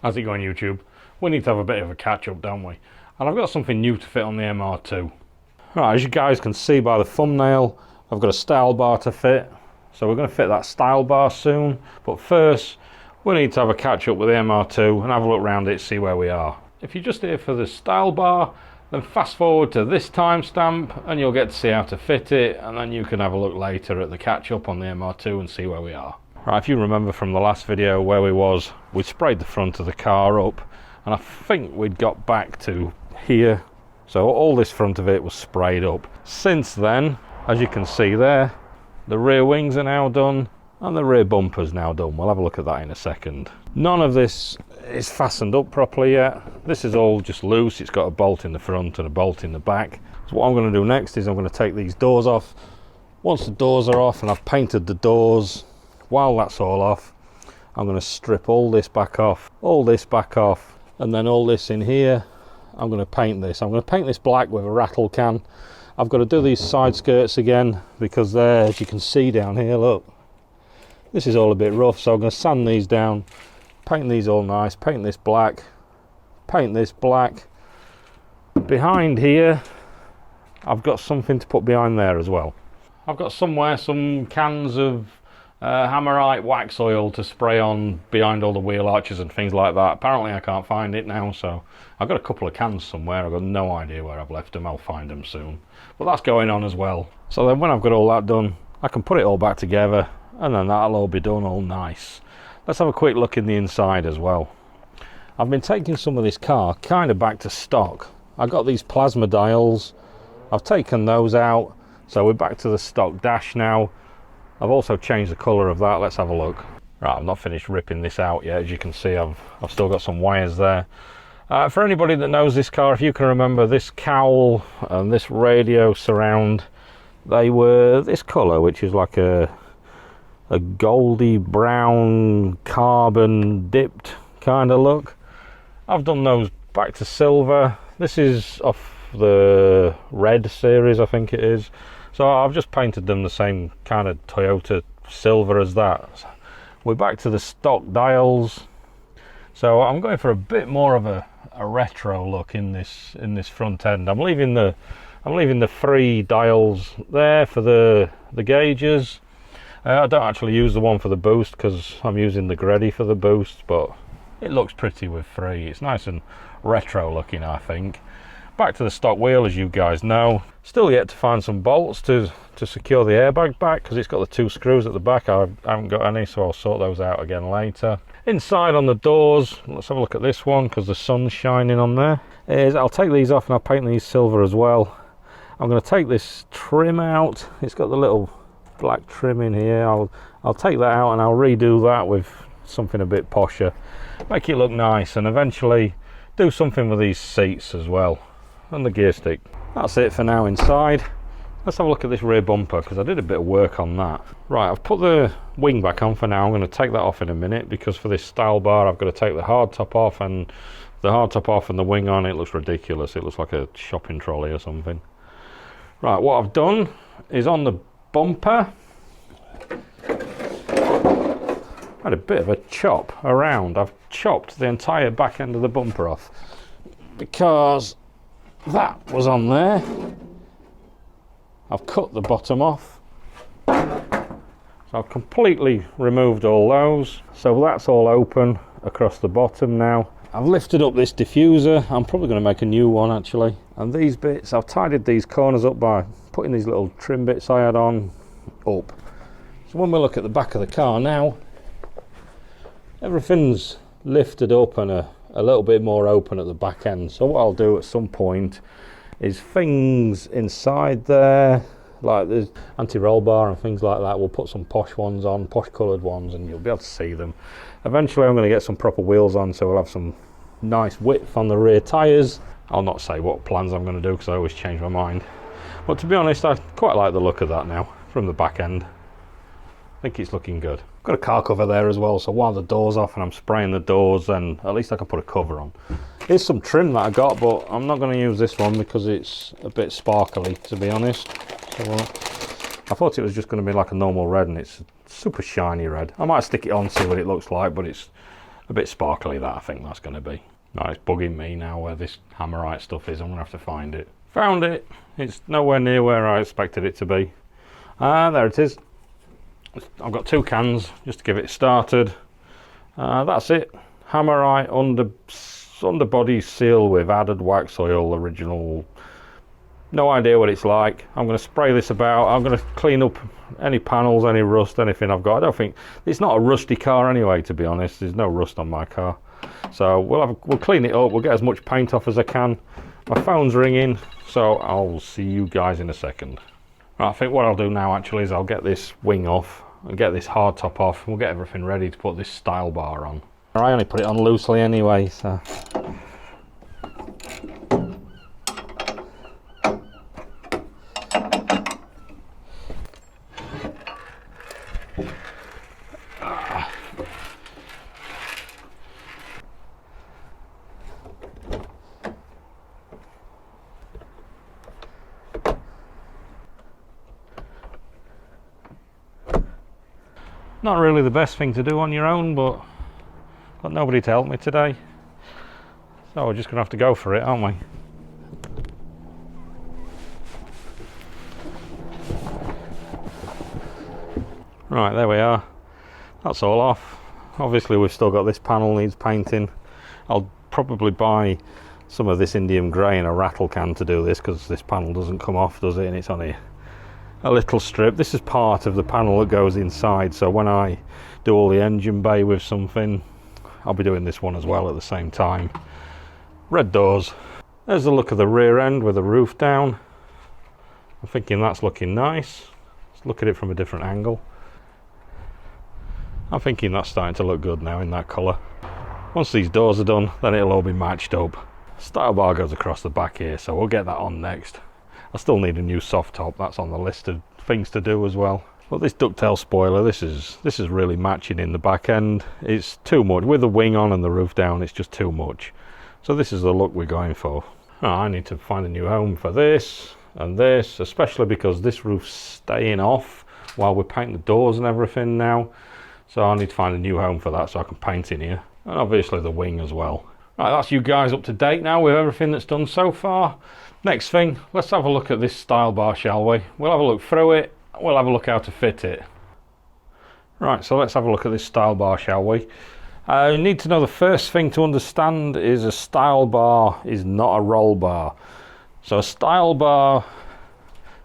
How's it going, YouTube? We need to have a bit of a catch up, don't we? And I've got something new to fit on the MR2. Right, as you guys can see by the thumbnail, I've got a Stylebar to fit. So we're going to fit that Stylebar soon. But first, we need to have a catch up with the MR2 and have a look around it, see where we are. If you're just here for the Stylebar, then fast forward to this timestamp and you'll get to see how to fit it, and then you can have a look later at the catch up on the MR2 and see where we are. Right, if you remember from the last video where we sprayed the front of the car up, and I think we'd got back to here. So all this front of it was sprayed up. Since then, as you can see there, the rear wings are now done and the rear bumper's now done. We'll have a look at that in a second. None of this is fastened up properly yet. This is all just loose. It's got a bolt in the front and a bolt in the back. So what I'm going to do next is I'm going to take these doors off. Once the doors are off and I've painted the doors, while that's all off, I'm going to strip all this back off, and then all this in here. I'm going to paint this. I'm going to paint this black with a rattle can. I've got to do these side skirts again because there, as you can see down here, look, this is all a bit rough. So I'm going to sand these down, paint these all nice, paint this black, paint this black. Behind here, I've got something to put behind there as well. I've got somewhere some cans of Hammerite wax oil to spray on behind all the wheel arches and things like that. Apparently I can't find it now, so I've got a couple of cans somewhere. I've got no idea where I've left them. I'll find them soon, but that's going on as well. So then when I've got all that done, I can put it all back together and then that'll all be done all nice. Let's have a quick look in the inside as well. I've been taking some of this car kind of back to stock. I got these plasma dials, I've taken those out, so we're back to the stock dash now. I've also changed the colour of that. Let's have a look. Right, I've not finished ripping this out yet. As you can see, I've still got some wires there. For anybody that knows this car, if you can remember, this cowl and this radio surround, they were this colour, which is like a goldy brown carbon dipped kind of look. I've done those back to silver. This is off the red series, I think it is. So I've just painted them the same kind of Toyota silver as that. We're back to the stock dials. So I'm going for a bit more of a retro look in this front end. I'm leaving the 3 dials there for the gauges. I don't actually use the one for the boost because I'm using the Grady for the boost, but it looks pretty with 3. It's nice and retro looking, I think. Back to the stock wheel, as you guys know. Still yet to find some bolts to secure the airbag back because it's got the 2 screws at the back. I haven't got any, so I'll sort those out again later. Inside on the doors, let's have a look at this one because the sun's shining on there. I'll take these off and I'll paint these silver as well. I'm going to take this trim out. It's got the little black trim in here. I'll take that out and I'll redo that with something a bit posher. Make it look nice and eventually do something with these seats as well. And the gear stick. That's it for now inside. Let's have a look at this rear bumper because I did a bit of work on that. Right, I've put the wing back on for now. I'm going to take that off in a minute because for this Stylebar I've got to take the hardtop off, and the hardtop off and the wing on, it looks ridiculous. It looks like a shopping trolley or something. Right, what I've done is on the bumper, I had a bit of a chop around. I've chopped the entire back end of the bumper off because that was on there. I've cut the bottom off, so I've completely removed all those, so that's all open across the bottom now. I've lifted up this diffuser. I'm probably going to make a new one actually, and these bits, I've tidied these corners up by putting these little trim bits I had on up. So when we look at the back of the car now, everything's lifted up and a little bit more open at the back end. So what I'll do at some point is things inside there, like the anti-roll bar and things like that, we'll put some posh ones on, posh coloured ones, and you'll be able to see them. Eventually I'm going to get some proper wheels on, so we'll have some nice width on the rear tyres. I'll not say what plans I'm going to do because I always change my mind. But to be honest, I quite like the look of that now from the back end. I think it's looking good. Got a car cover there as well, so while the door's off and I'm spraying the doors, then at least I can put a cover on. Here's some trim that I got, but I'm not going to use this one because it's a bit sparkly, to be honest. So I thought it was just going to be like a normal red, and it's super shiny red. I might stick it on, see what it looks like, but it's A bit sparkly, that I think that's going to be. No, it's bugging me now where this hammerite stuff is. I'm going to have to find it. Found it. It's nowhere near where I expected it to be. There it is. I've got 2 cans just to give it started. That's it. Hammerite underbody seal with added wax oil, original. No idea what it's like. I'm going to spray this about. I'm going to clean up any panels, any rust, anything I've got. I don't think it's not a rusty car anyway, to be honest. There's no rust on my car. So we'll clean it up. We'll get as much paint off as I can. My phone's ringing, so I'll see you guys in a second. Right, I think what I'll do now actually is I'll get this wing off and get this hard top off, and we'll get everything ready to put this Stylebar on. I only put it on loosely anyway, so. Not really the best thing to do on your own, but got nobody to help me today, so we're just gonna have to go for it, aren't we? Right, there we are. That's all off. Obviously we've still got this panel needs painting. I'll probably buy some of this indium grey in a rattle can to do this, because this panel doesn't come off, does it? And it's only a little strip. This is part of the panel that goes inside, so when I do all the engine bay with something, I'll be doing this one as well at the same time. Red doors. There's a look of the rear end with the roof down. I'm thinking that's looking nice. Let's look at it from a different angle. I'm thinking that's starting to look good now in that colour. Once these doors are done, then it'll all be matched up. Stylebar goes across the back here, so we'll get that on next. I still need a new soft top. That's on the list of things to do as well. But this ducktail spoiler, this is really matching in the back end. It's too much with the wing on and the roof down. It's just too much. So this is the look we're going for. Oh, I need to find a new home for this and this, especially because this roof's staying off while we paint the doors and everything now. So I need to find a new home for that so I can paint in here, and obviously the wing as well. Right, that's you guys up to date now with everything that's done so far. Next thing, let's have a look at this Stylebar, shall we? We'll have a look through it, we'll have a look how to fit it. Right, so let's have a look at this Stylebar, shall we? You need to know the first thing to understand is a Stylebar is not a roll bar. So a Stylebar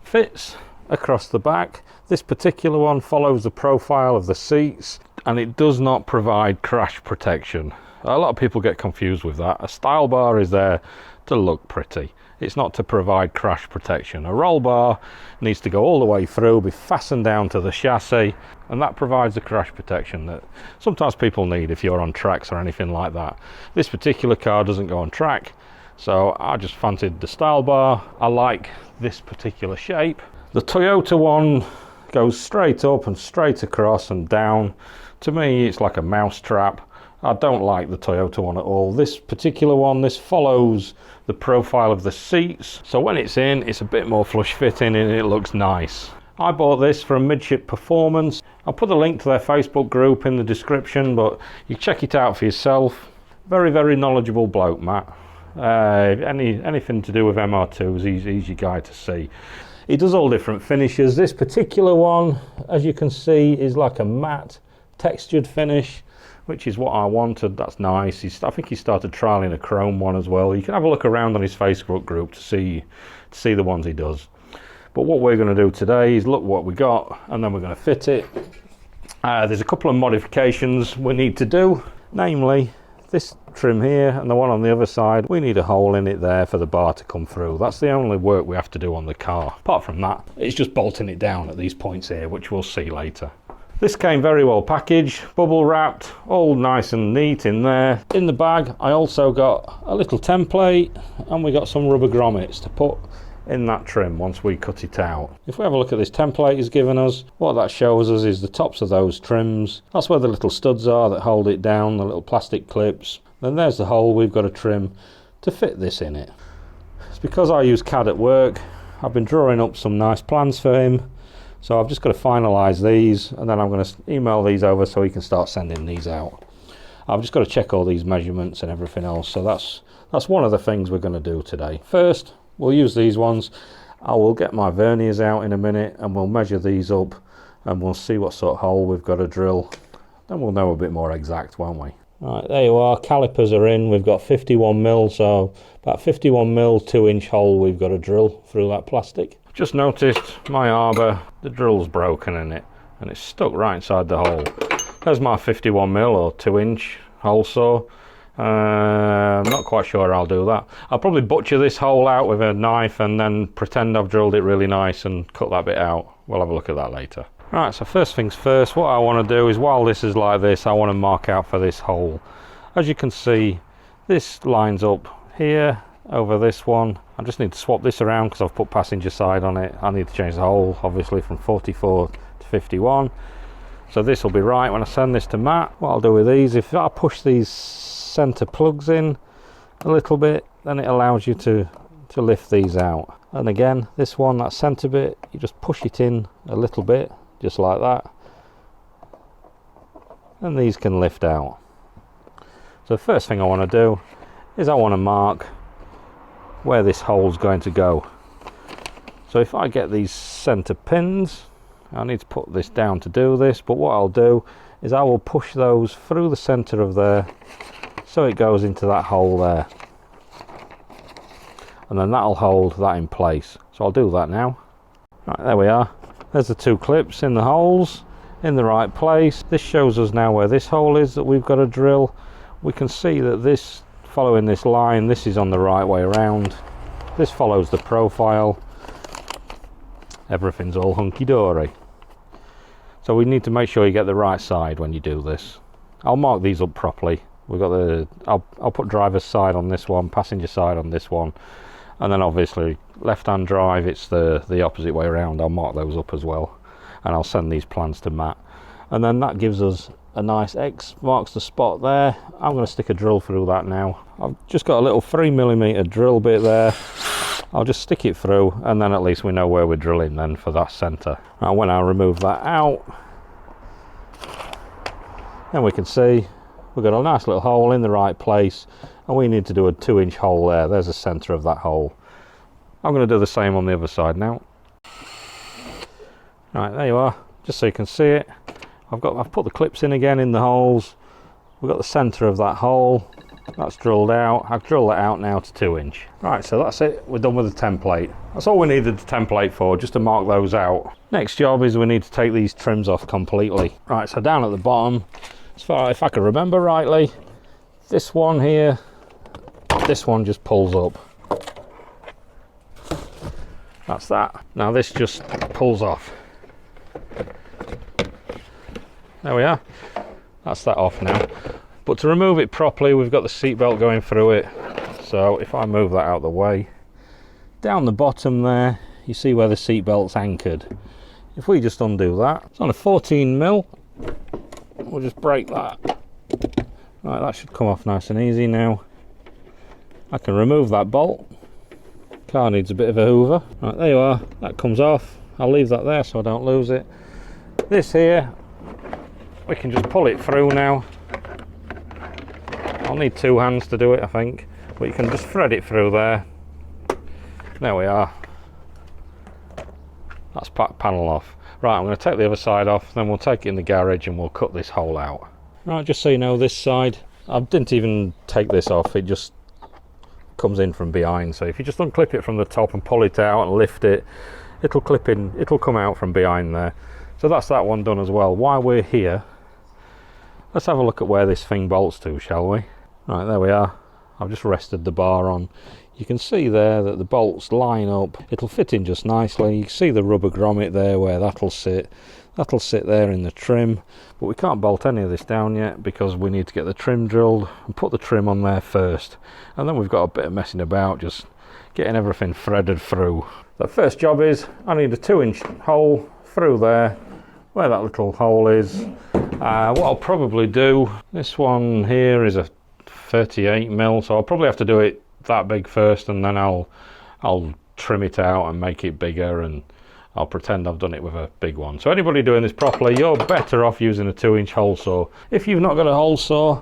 fits across the back. This particular one follows the profile of the seats, and it does not provide crash protection. A lot of people get confused with that. A Stylebar is there to look pretty. It's not to provide crash protection. A roll bar needs to go all the way through, be fastened down to the chassis, and that provides the crash protection that sometimes people need if you're on tracks or anything like that. This particular car doesn't go on track, so I just fancied the Stylebar. I like this particular shape. The Toyota one goes straight up and straight across and down. To me, it's like a mouse trap. I don't like the Toyota one at all. This particular one, this follows the profile of the seats, so when it's in, it's a bit more flush fitting and it looks nice. I bought this from Midship Performance. I'll put a link to their Facebook group in the description, but you check it out for yourself. Very, very knowledgeable bloke, Matt. Anything to do with MR2s, he's your guy to see. He does all different finishes. This particular one, as you can see, is like a matte textured finish, which is what I wanted. That's nice. I think he started trialing a chrome one as well. You can have a look around on his Facebook group to see the ones he does. But what we're going to do today is look what we got, and then we're going to fit it. There's a couple of modifications we need to do, namely this trim here and the one on the other side. We need a hole in it there for the bar to come through. That's the only work we have to do on the car. Apart from that, it's just bolting it down at these points here, which we'll see later. This came very well packaged, bubble wrapped, all nice and neat in there. In the bag, I also got a little template, and we got some rubber grommets to put in that trim once we cut it out. If we have a look at this template he's given us, what that shows us is the tops of those trims. That's where the little studs are that hold it down, the little plastic clips. Then there's the hole we've got to trim to fit this in it. It's because I use CAD at work. I've been drawing up some nice plans for him. So I've just got to finalise these, and then I'm going to email these over so he can start sending these out. I've just got to check all these measurements and everything else. So that's one of the things we're going to do today. First, we'll use these ones. I will get my verniers out in a minute and we'll measure these up and we'll see what sort of hole we've got to drill. Then we'll know a bit more exact, won't we? Right, there you are, calipers are in. We've got 51mm, so about 51mm 2-inch hole we've got to drill through that plastic. Just noticed my arbor, the drill's broken in it and it's stuck right inside the hole. There's my 51mm or 2-inch hole saw. I'm not quite sure I'll do that. I'll probably butcher this hole out with a knife and then pretend I've drilled it really nice and cut that bit out. We'll have a look at that later. Right, so first things first, what I want to do is, while this is like this, I want to mark out for this hole. As you can see, this lines up here over this one. I just need to swap this around because I've put passenger side on it. I need to change the hole, obviously, from 44 to 51. So this will be right when I send this to Matt. What I'll do with these, if I push these center plugs in a little bit, then it allows you to lift these out. And again, this one, that center bit, you just push it in a little bit, just like that, and these can lift out. So the first thing I want to do is I want to mark where this hole's going to go. So if I get these center pins, I need to put this down to do this, but what I'll do is I will push those through the center of there so it goes into that hole there, and then that'll hold that in place. So I'll do that now. Right, there we are. There's the two clips in the holes in the right place. This shows us now where this hole is that we've got to drill. We can see that this, following this line, this is on the right way around. This follows the profile. Everything's all hunky-dory. So we need to make sure you get the right side when you do this. I'll mark these up properly. We've got the, I'll put driver's side on this one, passenger side on this one, and then obviously left-hand drive, it's the opposite way around. I'll mark those up as well, and I'll send these plans to Matt, and then that gives us a nice X, marks the spot there. I'm going to stick a drill through that now. I've just got a little 3mm drill bit there. I'll just stick it through, and then at least we know where we're drilling then for that center. Now when I remove that out, then we can see we've got a nice little hole in the right place, and we need to do a 2-inch hole there. There's the center of that hole. I'm going to do the same on the other side now. Right, there you are, just so you can see it. I've put the clips in again in the holes. We've got the center of that hole. That's drilled out. I've drilled that out now to 2-inch. Right, so that's it. We're done with the template. That's all we needed the template for, just to mark those out. Next job is we need to take these trims off completely. Right, so down at the bottom, as far if I can remember rightly, this one here, this one just pulls up. That's that. Now this just pulls off. There we are. That's that off now. But to remove it properly, we've got the seat belt going through it. So if I move that out of the way, down the bottom there, you see where the seat belt's anchored. If we just undo that, it's on a 14mm. We'll just break that. Right, that should come off nice and easy now. I can remove that bolt. Car needs a bit of a hoover. Right, there you are. That comes off. I'll leave that there so I don't lose it. This here, we can just pull it through now. I'll need 2 hands to do it, I think, but you can just thread it through there. There we are. That's panel off. Right, I'm going to take the other side off, then we'll take it in the garage and we'll cut this hole out. Right, just so you know, this side, I didn't even take this off, it just comes in from behind. So if you just unclip it from the top and pull it out and lift it, it'll clip in, it'll come out from behind there. So that's that one done as well. While we're here, let's have a look at where this thing bolts to, shall we? Right, there we are. I've just rested the bar on. You can see there that the bolts line up. It'll fit in just nicely. You can see the rubber grommet there where that'll sit. That'll sit there in the trim. But we can't bolt any of this down yet because we need to get the trim drilled and put the trim on there first. And then we've got a bit of messing about, just getting everything threaded through. The first job is I need a 2-inch hole through there where that little hole is. What I'll probably do, this one here is a 38mm, so I'll probably have to do it that big first, and then I'll trim it out and make it bigger, and I'll pretend I've done it with a big one. So anybody doing this properly, you're better off using a 2-inch hole saw. If you've not got a hole saw,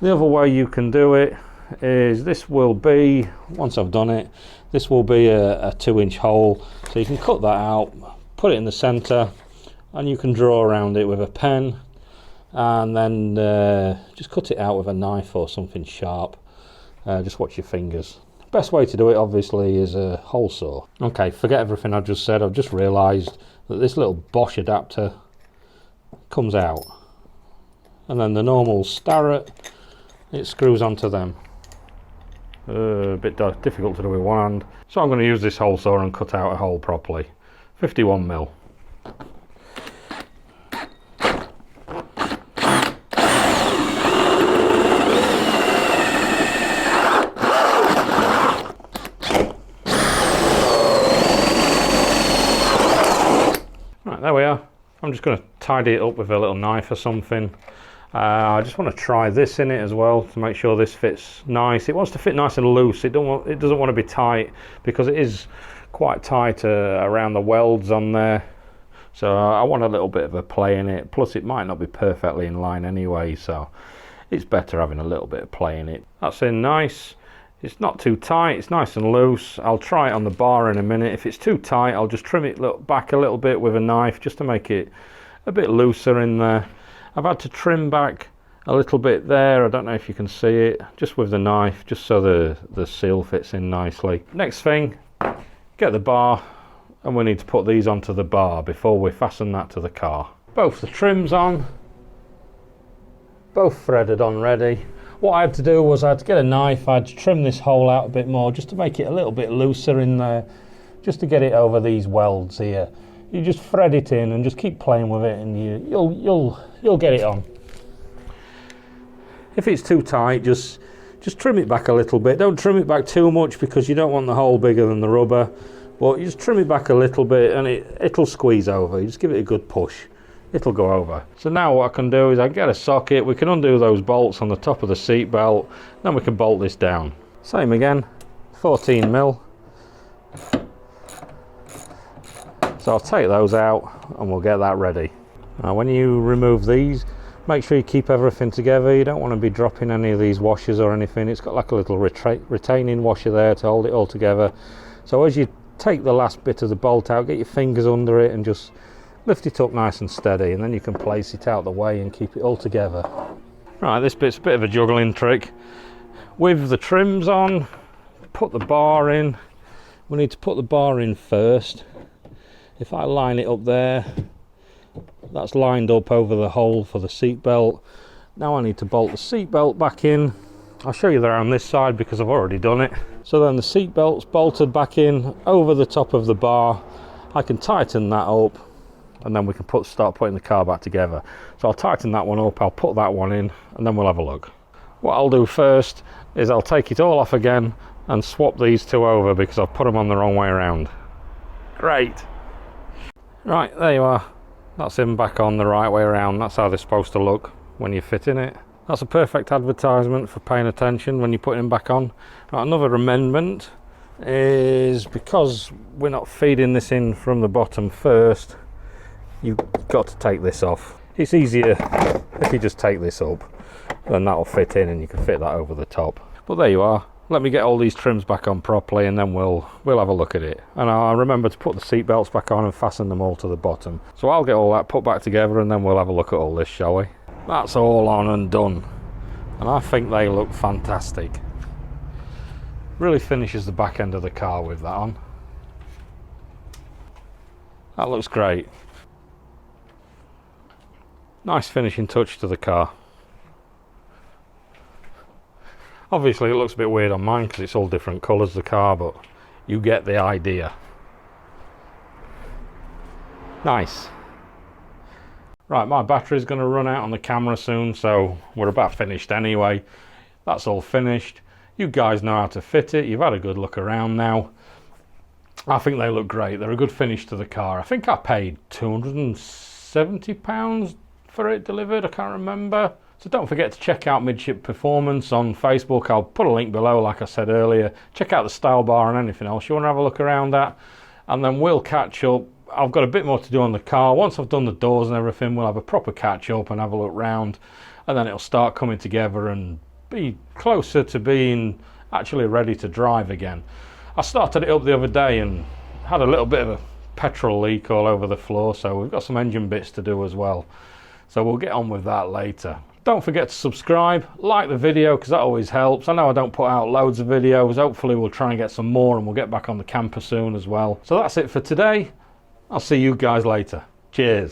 The other way you can do it is, this will be, once I've done it, this will be a 2-inch hole, so you can cut that out, put it in the center, and you can draw around it with a pen, and then just cut it out with a knife or something sharp. Just watch your fingers. Best way to do it obviously is a hole saw. Okay, forget everything I've just said. I've just realised that this little Bosch adapter comes out, and then the normal Starrett, it screws onto them. A bit difficult to do with one hand, so I'm going to use this hole saw and cut out a hole properly. 51mm. Right, there we are. I'm just going to tidy it up with a little knife or something. I just want to try this in it as well to make sure this fits nice. It wants to fit nice and loose. It doesn't want to be tight, because it is quite tight around the welds on there. So I want a little bit of a play in it. Plus it might not be perfectly in line anyway, so it's better having a little bit of play in it. That's in nice. It's not too tight, it's nice and loose. I'll try it on the bar in a minute. If it's too tight, I'll just trim it back a little bit with a knife just to make it a bit looser in there. I've had to trim back a little bit there. I don't know if you can see it, just with the knife, just so the seal fits in nicely. Next thing, get the bar, and we need to put these onto the bar before we fasten that to the car. Both the trims on, both threaded on ready. What I had to do was I had to get a knife, I had to trim this hole out a bit more just to make it a little bit looser in there, just to get it over these welds here. You just thread it in and just keep playing with it, and you'll get it on. If it's too tight, just trim it back a little bit. Don't trim it back too much, because you don't want the hole bigger than the rubber. But you just trim it back a little bit and it'll squeeze over. You just give it a good push. It'll go over. So now what I can do is I can get a socket. We can undo those bolts on the top of the seat belt. Then we can bolt this down. Same again, 14mm. So I'll take those out and we'll get that ready. Now when you remove these, make sure you keep everything together. You don't want to be dropping any of these washers or anything. It's got like a little retaining washer there to hold it all together. So as you take the last bit of the bolt out, get your fingers under it and just lift it up nice and steady, and then you can place it out the way and keep it all together. Right, this bit's a bit of a juggling trick. With the trims on, put the bar in. We need to put the bar in first. If I line it up there, that's lined up over the hole for the seat belt. Now I need to bolt the seat belt back in. I'll show you there on this side because I've already done it. So then the seat belt's bolted back in over the top of the bar. I can tighten that up, and then we can start putting the car back together. So I'll tighten that one up, I'll put that one in, and then we'll have a look. What I'll do first is I'll take it all off again and swap these two over because I've put them on the wrong way around. Great. Right, there you are. That's him back on the right way around. That's how they're supposed to look when you're fitting it. That's a perfect advertisement for paying attention when you're putting them back on. Right, another amendment is, because we're not feeding this in from the bottom first, you've got to take this off. It's easier if you just take this up, then that'll fit in and you can fit that over the top. But there you are. Let me get all these trims back on properly, and then we'll have a look at it. And I'll remember to put the seat belts back on and fasten them all to the bottom. So I'll get all that put back together, and then we'll have a look at all this, shall we? That's all on and done, and I think they look fantastic. Really finishes the back end of the car with that on. That looks great. Nice finishing touch to the car. Obviously it looks a bit weird on mine because it's all different colours, the car, but you get the idea. Nice. Right, my battery's going to run out on the camera soon, so we're about finished anyway. That's all finished. You guys know how to fit it. You've had a good look around now. I think they look great. They're a good finish to the car. I think I paid £270 for it delivered. I can't remember. So don't forget to check out Midship Performance on Facebook. I'll put a link below, like I said earlier. Check out the Stylebar and anything else you want to have a look around that. And then we'll catch up. I've got a bit more to do on the car. Once I've done the doors and everything, we'll have a proper catch up and have a look round. and then it'll start coming together and be closer to being actually ready to drive again. I started it up the other day and had a little bit of a petrol leak all over the floor, so we've got some engine bits to do as well. So we'll get on with that later. Don't forget to subscribe, like the video, because that always helps. I know I don't put out loads of videos. Hopefully we'll try and get some more, and we'll get back on the camper soon as well. So that's it for today. I'll see you guys later. Cheers.